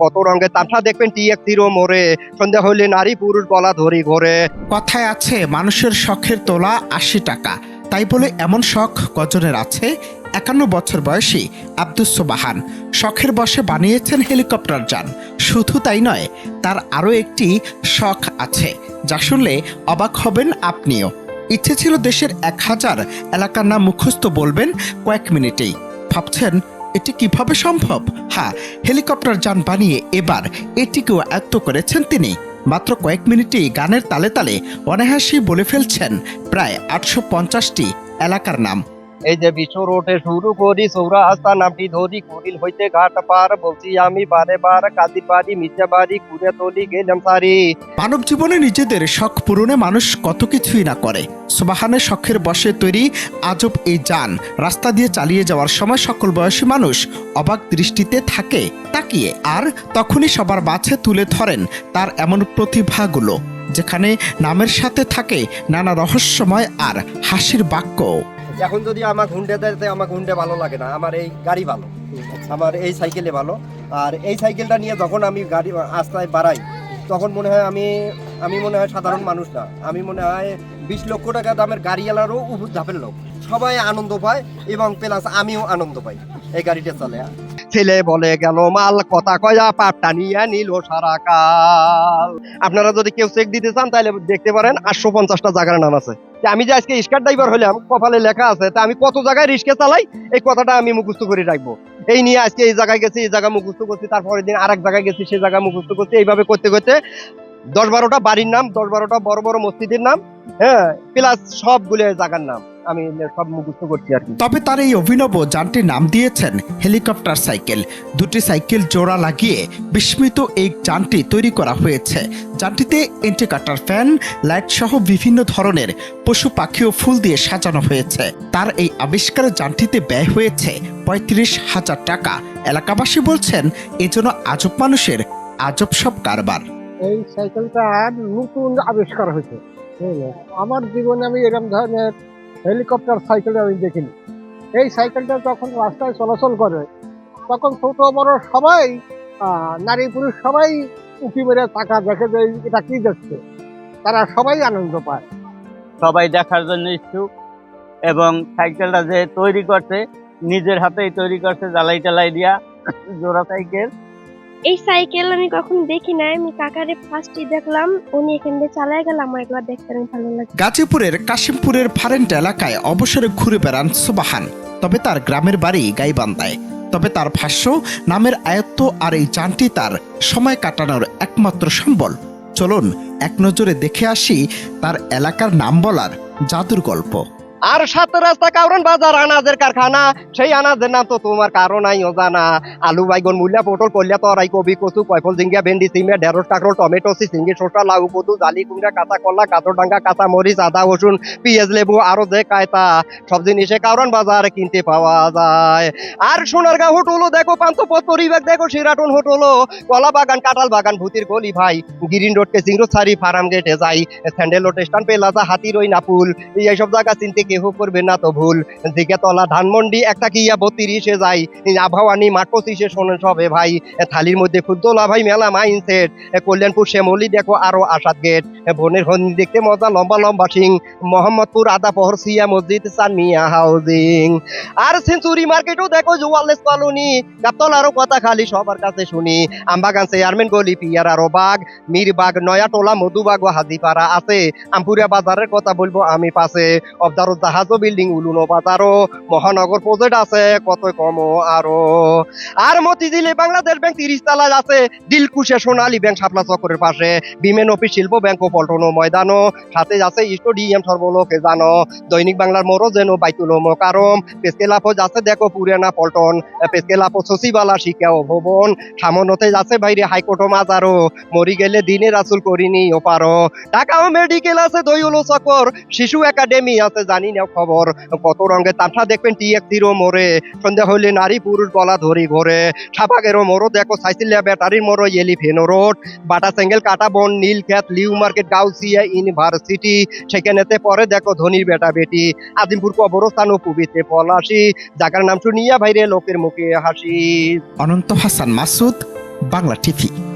কত রঙের তামসা দেখবেন টি-এক্স-0 মোড়ে, সন্ধ্যা হইলে নারী পুরুষ গলা ধরি ঘরে। কথায় আছে মানুষের শখের তোলা ৮০ টাকা, তাই বলে এমন শখ কজনের আছে? ৫১ বছর বয়সী আব্দুস সোবাহান শখের বশে বানিয়েছেন হেলিকপ্টার যান। শুধু তাই নয়, তার আরও একটি শখ আছে যা শুনলে অবাক হবেন আপনিও। ইচ্ছে ছিল দেশের ১০০০ এলাকার নাম মুখস্থ বলবেন কয়েক মিনিটেই। ভাবছেন এটি কিভাবে সম্ভব? হ্যাঁ, হেলিকপ্টার যান বানিয়ে এবার এটিকেও আয়ত্ত করেছেন তিনি। মাত্র কয়েক মিনিটেই গানের তালে তালে অনায়াসে বলে ফেলছেন প্রায় ৮৫০টি এলাকার নাম। এই যে বিশ্ব রোডে শুরু করি সৌরা আস্তা নামটি ধরি, কুড়িল হইতে ঘাট পার, বলছি আমি বারে বার, কাজী বাড়ি মির্জা বাড়ি কুড়ে তলি গেলাম সারি। মানব জীবনে নিজেদের শখ পূরণে মানুষ কত কিছুই না করে। সোবাহানের শখের বশে তৈরি আজব এই যান রাস্তা দিয়ে চালিয়ে যাওয়ার সময় সকল বয়সী মানুষ অবাক দৃষ্টিতে থাকে তাকিয়ে, আর তখনই সবার মাঝে তুলে ধরেন তার এমন প্রতিভাগুলো যেখানে নামের সাথে থাকে নানা রহস্যময় আর হাসির বাক্য। এখন যদি আমার ঘুন্ডে দেয়, আমার ঘুন্ডে ভালো লাগে না, আমার এই গাড়ি ভালো, আমার এই সাইকেলে ভালো। আর এই সাইকেলটা নিয়ে যখন আমি গাড়ি রাস্তায় বাড়াই, তখন মনে হয় আমি মনে হয় সাধারণ মানুষ না, আমি মনে হয় ২০ লক্ষ টাকা দামের গাড়িওয়ালারও উপর ধাপের লোক। সবাই আনন্দ পায় এবং প্লাস আমিও আনন্দ পাই এই গাড়িটা চলে। ছেলে বলে গেল মাল, কথা কয়া পাপটা নিয়ে নিল সারা কাল। আপনারা যদি কেউ চেক দিতে চান তাহলে দেখতে পারেন ৮৫০টা জায়গার নাম আছে। আমি যে আজকে রিক্সা ড্রাইভার হলাম, কপালে লেখা আছে, তা আমি কত জায়গায় রিক্সা চালাই এই কথাটা আমি মুখস্থ করে রাখবো। এই নিয়ে আজকে এই জায়গায় গেছি, এই জায়গা মুখস্থ করছি, তারপরের দিন আরেক জায়গায় গেছি, সেই জায়গা মুখস্থ করছি। এইভাবে করতে করতে ১০-১২টা বাড়ির নাম, ১০-১২টা বড় বড় মসজিদের নাম, হ্যাঁ, প্লাস সবগুলো জায়গার নাম আমি সব মুখস্থ করছি আর কি। তবে তার এই অভিনব যানটির নাম দিয়েছেন হেলিকপ্টার সাইকেল। দুটি সাইকেল জোড়া লাগিয়ে বিস্মিত এই যানটি তৈরি করা হয়েছে। যানটিতে ইন্ডিকেটর, ফ্যান, লাইট সহ বিভিন্ন ধরনের পশু পাখি ও ফুল দিয়ে সাজানো হয়েছে। তার এই আবিষ্কারের যানটিতে ব্যয় হয়েছে ৩৫,০০০ টাকা। এলাকাবাসী বলছেন এজন্য আজব মানুষের আজব সব কারবার। এই সাইকেলটা নতুন আবিষ্কার হয়েছে। আমার জীবনে আমি এরকম ধরনের হেলিকপ্টার সাইকেল আমি দেখিনি। এই সাইকেলটা যখন রাস্তায় চলাচল করে তখন ছোট বড় সবাই, নারী পুরুষ সবাই উঁকি মেরে তাকা দেখে যে এটা কি দেখছে, তারা সবাই আনন্দ পায়। সবাই দেখার জন্য ইচ্ছুক এবং সাইকেলটা যে তৈরি করছে নিজের হাতেই তৈরি করছে, জ্বালাই টালাই দিয়া জোড়া সাইকেল। এই সাইকেল আমি কখনো দেখি নাই, আমি কাকারে ফার্স্টই দেখলাম, উনি এখান দিয়ে চালায় গেল, আমার একবার দেখতে ভালো লাগে। গাজীপুরের কাশিমপুরের ফারেন্ট এলাকায় অবসরে ঘুরে বেড়ান সোবাহান। তবে তার গ্রামের বাড়ি গাইবান্ধায়। তবে তার ভাষ্য, নামের আয়ত্ত আর এই যানটি তার সময় কাটানোর একমাত্র সম্বল। চলুন এক নজরে দেখে আসি তার এলাকার নাম বলার জাদুর গল্প। আর ৭ রাস্তা কাউরান বাজার আনাজের কারখানা, সেই আনাজের নাম তো তোমার কারো নাই অজানা। আলু, বাইগন, মূলা, পটল, কলিয়া, তরাই, কবি, কচু, কয়ফল, ঝিঙ্গা, ভেন্ডি, সিমে, ঢেঁড়স, কাঁকরোল, টমেটো, সিঙ্গি, শসা, লাউ, কদু, জালি, কুমড়া, কাঁচা কলা, কাঁচরডাঙ্গা, কাঁচা মরিচ, আদা, রসুন, পেঁয়াজ, লেবু, আরো যে কায়তা সব জিনিসে কাউরান বাজার কিনতে পাওয়া যায়। আর সোনারগাঁও হোটেলও দেখো, পান্থপথ পরিবেশ দেখো, সিরাটন হোটেলও, কলা বাগান, কাঁঠাল বাগান, ভূতির গলি ভাই, গ্রিন রোড কে সিংরো ছাড়ি ফার্ম গেটে যাই, স্যান্ডেল রোড স্টান পেলাজা, হাতির ওই নাপুল, এইসব জায়গা চিনতে কেউ করবে না তো ভুল। দিকে তলা ধানমন্ডি একটা কিয়া ৩২-এ যাই, আভাওয়ানি মাঠ ২৫-এ শোনেন সবে ভাই, থালির মধ্যে খুদ্দোলা ভাই মেলা মাইন্ডসেট, কল্যাণপুর শ্যামলি দেখো আরো আসাদ গেট, বনের হন্দি দেখতে মজা লম্বা লম্বা সিং, মোহাম্মদপুর আদা পহর সিয়া মসজিদ সানমিয়া হাউজিং। আর সেঞ্চুরি মার্কেটও দেখো জুয়ালেস কলোনি, গাবতলারও কথা খালি সবার কাছে শুনি, আমবাগান চেয়ারম্যান গলি পিয়ার আরো বাগ, মীরবাগ, নয়াটোলা, মধুবাগ ও হাজিপাড়া আছে। আমপুরিয়া বাজারের কথা বলবো আমি পাশে, অবদারো জাহাজও বিল্ডিং উলুনো বাজারও, মহানগর প্রজেক্ট আছে কত কম আরো। আর মতিঝিলে বাংলাদেশ ব্যাংক ৩০ তলায় আছে, দিলকুশে সোনালী ব্যাংক শাপলা চক্রের পাশে, বিমেন অফিস শিল্প ব্যাংক ও পল্টন ময়দানও, সাথে আছে স্টেডিয়াম সর্বলোকে জানো, দৈনিক বাংলার মোড়ো যেন বাইতুল মোকারম, পেসকেলাপো যাচ্ছে দেখো পুরানা পল্টন, পেসকেলাপো সচিবালা শিক্ষা ও ভবন, সামনতে যাচ্ছে বাইরে হাইকোর্ট মাজারও, মরি গেলে দিনে রাসুল করিনি ও পারো, ঢাকাও মেডিকেল আছে দইউলো চক্কর, শিশু একাডেমি আছে জানি না খবর, কত রঙের তামসা দেখবেন টি-এক্স-0 মোড়ে, সন্ধ্যা হইলে নারী পুরুষ গলা ধরি ঘরে, সাবাগেরও মোড়ো দেখো, সাইসিলিয়া ব্যাটারির মোড়ো, এলিফেনো রোড, বাটা signal, Katabon, Nilkhet, new market, Gausia university, সেখানেতে পরে দেখো ধনির বেটা বেটি, আজিমপুর কবরস্থান ও পুবিতে পলাশি, জায়গার নাম শুনিয়া ভাইরে লোকের মুখে হাসি। অনন্ত হাসান মাসুদ, বাংলা টিভি।